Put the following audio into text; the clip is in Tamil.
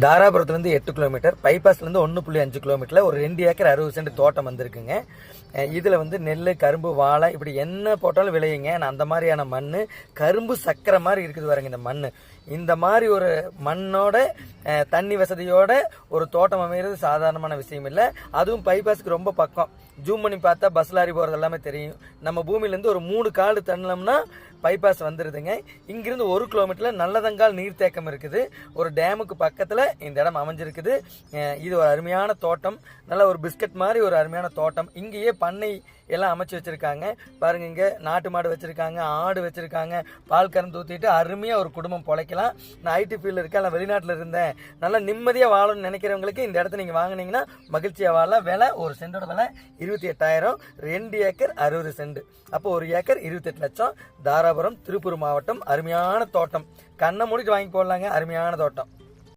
தாராபுரத்துலேருந்து 8 கிலோமீட்டர், பைபாஸ்லேருந்து 1.5 கிலோமீட்டரில் ஒரு 2 ஏக்கர் 60 சென்ட் தோட்டம் வந்திருக்குங்க. இதில் வந்து நெல், கரும்பு, வாழை இப்படி என்ன போட்டாலும் விளையுங்க. அந்த மாதிரியான மண், கரும்பு சக்கரை மாதிரி இருக்குது பாருங்க இந்த மண். இந்த மாதிரி ஒரு மண்ணோட தண்ணி வசதியோட ஒரு தோட்டம் அமைகிறது சாதாரணமான விஷயம் இல்லை. அதுவும் பைபாஸுக்கு ரொம்ப பக்கம். ஜூம் பண்ணி பார்த்தா பஸ் லாரி போகிறது எல்லாமே தெரியும். நம்ம பூமியிலேருந்து ஒரு 3 காடு தண்ணோம்னா பைபாஸ் வந்துடுதுங்க. இங்கிருந்து 1 கிலோமீட்டரில் நல்லதங்கால் நீர்த்தேக்கம் இருக்குது. ஒரு டேமுக்கு பக்கத்தில் இந்த இடம் அமைஞ்சிருக்குது. இது ஒரு அருமையான தோட்டம், நல்ல ஒரு பிஸ்கட் மாதிரி ஒரு அருமையான தோட்டம். இங்கேயே பண்ணை எல்லாம் அமைச்சு வச்சிருக்காங்க பாருங்க. இங்கே நாட்டு மாடு வச்சிருக்காங்க, ஆடு வச்சிருக்காங்க. பால் கறந்து ஊற்றிட்டு அருமையாக ஒரு குடும்பம் பொழைக்கலாம். நான் ஐடி ஃபீல்டில் இருக்கேன், நான் வெளிநாட்டில் இருந்தேன், நல்லா நிம்மதியாக வாழணும்னு நினைக்கிறவங்களுக்கு இந்த இடத்த நீங்கள் வாங்கினீங்கன்னா மகிழ்ச்சியாக வாழலாம். விலை ஒரு சென்டோட விலை 28,000, 2 ஏக்கர் 60 சென்ட். அப்போ 1 ஏக்கர் 28 லட்சம். தாராபுரம், திருப்பூர் மாவட்டம். அருமையான தோட்டம், கண்ணை மூடிட்டு வாங்கி போடலாங்க. அருமையான தோட்டம்.